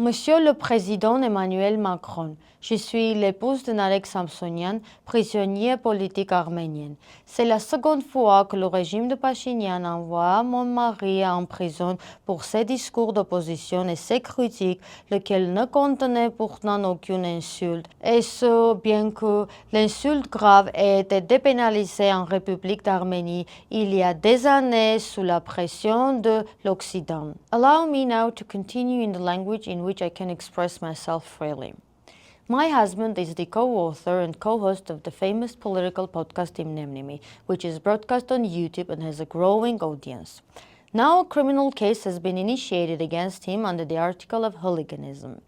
Monsieur le Président Emmanuel Macron, je suis l'épouse de Narek Samsonyan, prisonnier politique arménien. C'est la seconde fois que le régime de Pachinian envoie mon mari en prison pour ses discours d'opposition et ses critiques, lesquels ne contenaient pourtant aucune insulte, et ce, bien que l'insulte grave ait été dépénalisée en République d'Arménie il y a des années sous la pression de l'Occident. Allow me now to continue in the language in which I can express myself freely. My husband is the co-author and co-host of the famous political podcast Իմնեմնիմի, which is broadcast on YouTube and has a growing audience. Now a criminal case has been initiated against him under the article of hooliganism.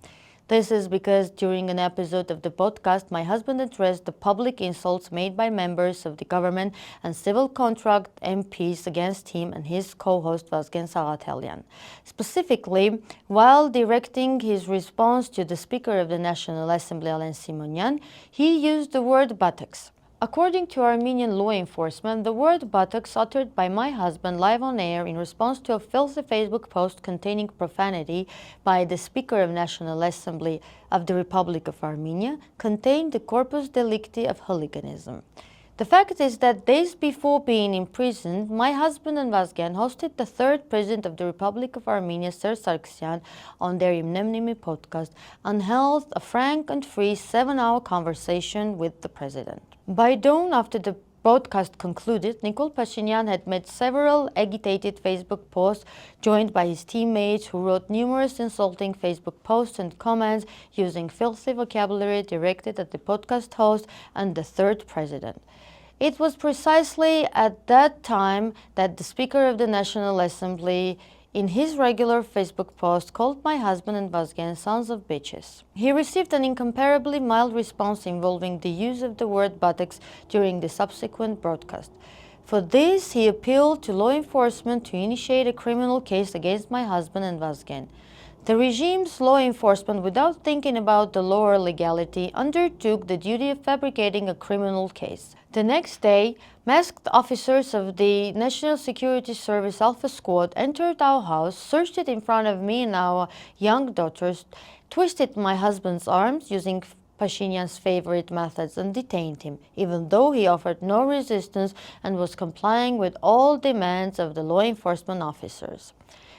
This is because during an episode of the podcast, my husband addressed the public insults made by members of the government and civil contract MPs against him and his co-host SAGATELYAN. Specifically, while directing his response to the Speaker of the National Assembly, Narek Samsonyan, he used the word buttocks. According to Armenian law enforcement, the word buttocks uttered by my husband live on air in response to a filthy Facebook post containing profanity by the Speaker of National Assembly of the Republic of Armenia contained the corpus delicti of hooliganism. The fact is that days before being imprisoned, my husband and Vazgen hosted the third President of the Republic of Armenia, Sir Sargsyan, on their Իմնեմնիմի podcast and held a frank and free 7-hour conversation with the President. By dawn, after the broadcast concluded, Nikol Pashinyan had made several agitated Facebook posts, joined by his teammates who wrote numerous insulting Facebook posts and comments using filthy vocabulary directed at the podcast host and the third president. It was precisely at that time that the Speaker of the National Assembly, in his regular Facebook post, called my husband and Vazgen sons of bitches. He received an incomparably mild response involving the use of the word buttocks during the subsequent broadcast. For this, he appealed to law enforcement to initiate a criminal case against my husband and Vazgen. The regime's law enforcement, without thinking about the law or legality, undertook the duty of fabricating a criminal case. The next day, masked officers of the National Security Service Alpha Squad entered our house, searched it in front of me and our young daughters, twisted my husband's arms using Pashinyan's favorite methods and detained him, even though he offered no resistance and was complying with all demands of the law enforcement officers.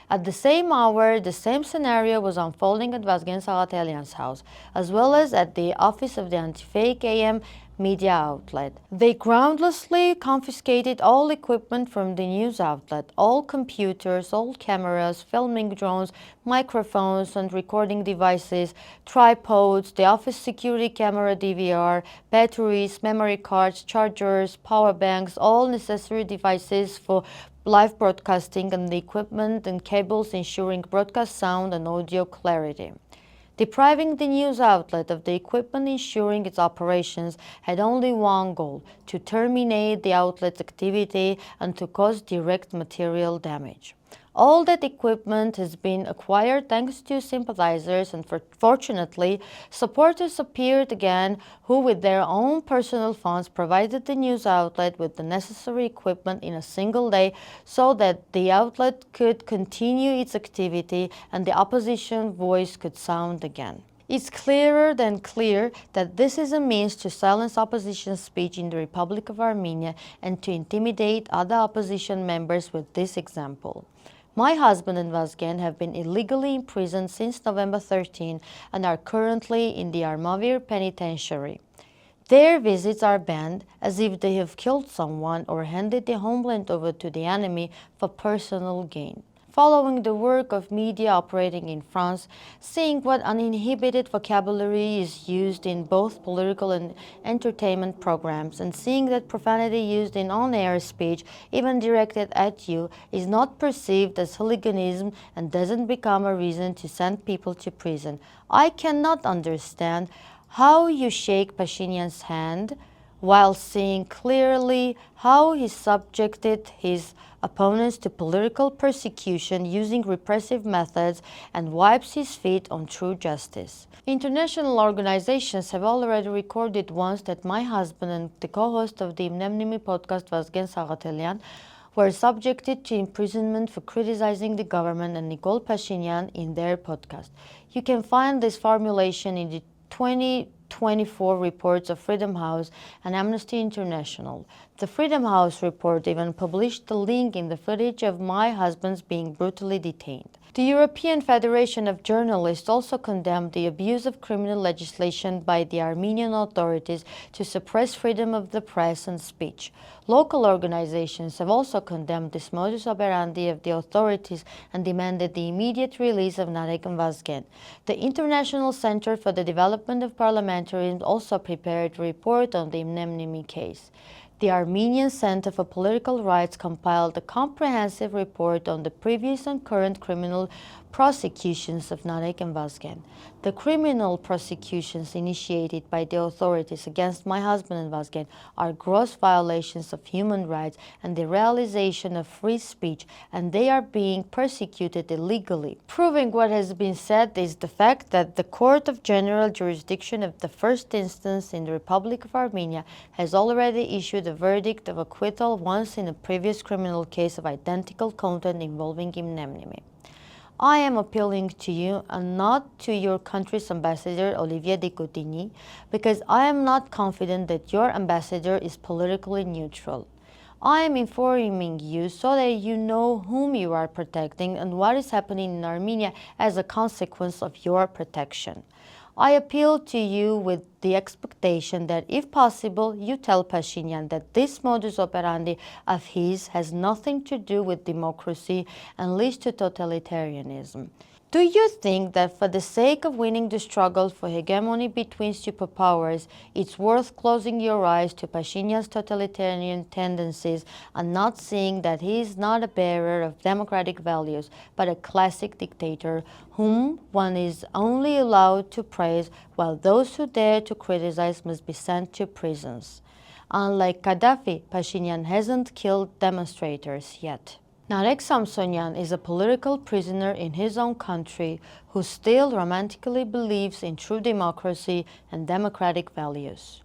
At the same hour, the same scenario was unfolding at Vazgen Sagatelyan's house, as well as at the office of the AntiFake.am media outlet. They groundlessly confiscated all equipment from the news outlet, all computers, all cameras, filming drones, microphones and recording devices, tripods, the office security camera DVR, batteries, memory cards, chargers, power banks, all necessary devices for live broadcasting and the equipment and cables ensuring broadcast sound and audio clarity. Depriving the news outlet of the equipment ensuring its operations had only one goal: to terminate the outlet's activity and to cause direct material damage. All that equipment has been acquired thanks to sympathizers, and fortunately, supporters appeared again who, with their own personal funds, provided the news outlet with the necessary equipment in a single day so that the outlet could continue its activity and the opposition voice could sound again. It's clearer than clear that this is a means to silence opposition speech in the Republic of Armenia and to intimidate other opposition members with this example. My husband and Vazgen have been illegally imprisoned since November 13 and are currently in the Armavir penitentiary. Their visits are banned as if they have killed someone or handed the homeland over to the enemy for personal gain. Following the work of media operating in France, seeing what uninhibited vocabulary is used in both political and entertainment programs, and seeing that profanity used in on-air speech, even directed at you, is not perceived as hooliganism and doesn't become a reason to send people to prison, I cannot understand how you shake Pashinyan's hand while seeing clearly how he subjected his opponents to political persecution using repressive methods and wipes his feet on true justice. International organizations have already recorded once that my husband and the co-host of the Իմնեմնիմի podcast, Vazgen Sagatelyan, were subjected to imprisonment for criticizing the government and Nicole Pashinyan in their podcast. You can find this formulation in the 2024 reports of Freedom House and Amnesty International. The Freedom House report even published the link in the footage of my husband's being brutally detained. The European Federation of Journalists also condemned the abuse of criminal legislation by the Armenian authorities to suppress freedom of the press and speech. Local organizations have also condemned this modus operandi of the authorities and demanded the immediate release of Narek Samsonyan. The International Center for the Development of Parliamentarism also prepared a report on the Իմնեմնիմի case. The Armenian Center for Political Rights compiled a comprehensive report on the previous and current criminal prosecutions of Narek Samsonyan. The criminal prosecutions initiated by the authorities against my husband and Samsonyan are gross violations of human rights and the realization of free speech, and they are being persecuted illegally. Proving what has been said is the fact that the Court of General Jurisdiction of the first instance in the Republic of Armenia has already issued a verdict of acquittal once in a previous criminal case of identical content involving Իմնեմնիմի. I am appealing to you and not to your country's ambassador, Olivier de Cotigny, because I am not confident that your ambassador is politically neutral. I am informing you so that you know whom you are protecting and what is happening in Armenia as a consequence of your protection. I appeal to you with the expectation that, if possible, you tell Pashinyan that this modus operandi of his has nothing to do with democracy and leads to totalitarianism. Do you think that for the sake of winning the struggle for hegemony between superpowers, it's worth closing your eyes to Pashinyan's totalitarian tendencies and not seeing that he is not a bearer of democratic values, but a classic dictator whom one is only allowed to praise, while those who dare to criticize must be sent to prisons? Unlike Gaddafi, Pashinyan hasn't killed demonstrators yet. Narek Samsonyan is a political prisoner in his own country who still romantically believes in true democracy and democratic values.